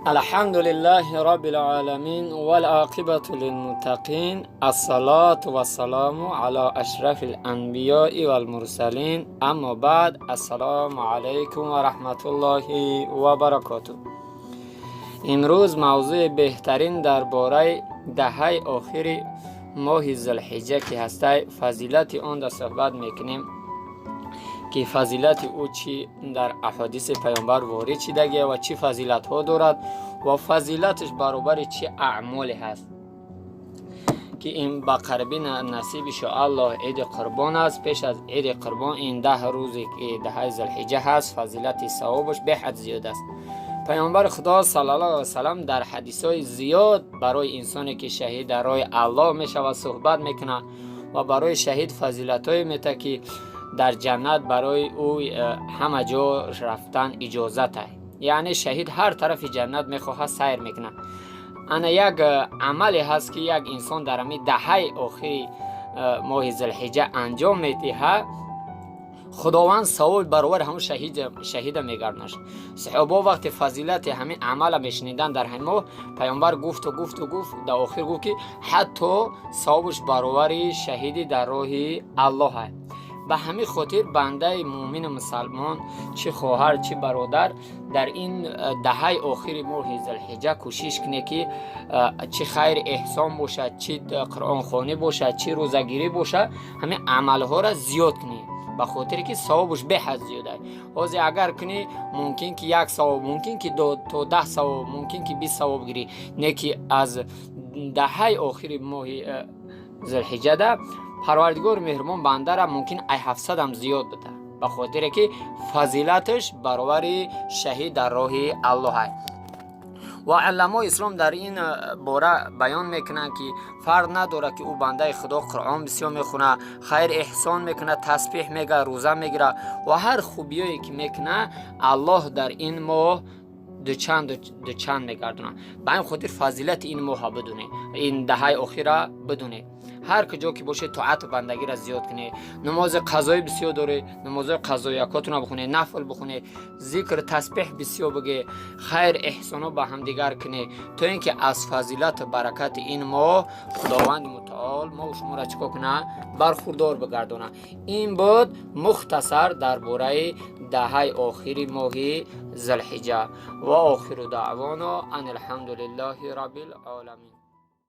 الحمد لله رب العالمين والعاقبة للمتقين الصلاة والسلام على أشرف الأنبياء والمرسلين اما بعد السلام علیکم و رحمت الله و برکاته. امروز موضوع بهترین درباره دهه آخر ماه ذوالحجه که هسته فضیلت آن را صحبت میکنیم که فضیلت او چی در احادیث پیامبر وارد شده و چی فضیلت ها دارد و فضیلتش برابر چی اعمال هست که این با قربی نصیب الله عید قربان است. پیش از عید قربان این 10 روزی که ده ذوالحجه هست فضیلت ثوابش به حد زیاد است. پیامبر خدا صلی الله علیه و سلم در حدیث‌های زیاد برای انسانی که شهید در راه الله میشود صحبت میکنه و برای شهید فضیلت‌های میته که در جنت برای او همه جا رفتن اجازت است. یعنی شهید هر طرف جنت میخواه سیر میکنه. انا یک عملی هست که یک انسان در همین دهه آخری ماه ذوالحجه انجام میده خداوند ثواب برابر همون شهید میگردنش. صحابه وقتی فضیلت همین عمل میشنیدن در همین ماه پیامبر گفت در آخر گفت که حتی ثوابش برابر شهیدی در راه الله است. به همین خاطر بنده مومن مسلمان چه خواهر چه برادر در این دهه آخر ماه ذوالحجه کوشش کنه که چه خیر احسان باشه، چه قرآن خوانی باشه، چه روزگیری باشه، همین عملها را زیاد کنی به خاطر که ثوابش به حد زیاده. حاضر اگر کنی ممکن که یک ثواب، ممکن که 2 تا 10 ثواب، ممکن که 20 ثواب گیری، نه که از دهه آخر ماه ذوالحجه ده پروردگار مهربان بنده را ممکن 700 هم زیاد بده به خاطر که فضیلتش برابر شهید در راه الله است. و علمای اسلام در این باره بیان میکنن که فرق نداره که او بنده خدا قرآن بسیار میخونه، خیر احسان میکنه، تسبیح میگه، روزه میگیره و هر خوبیایی که میکنه الله در این ماه دو چند میگردونه. به این خاطر فضیلت این ماه بدونه، این دهه آخره بدونه. هر کجا که باشه طاعت بندگی را زیاد کنه، نماز قضایی بسیار داره، نماز قضاییاتون بخونه، نفل بخونه، ذکر تسبیح بسیار بگه، خیر احسان با هم دیگر کنه تا اینکه از فضیلت و برکت این ماه خداوند متعال ما و شما را چیکار کنه برخوردار بگردونه. این بود مختصر درباره دهه آخر ماه ذوالحجه و آخر دعوانا ان الحمد لله رب العالمین.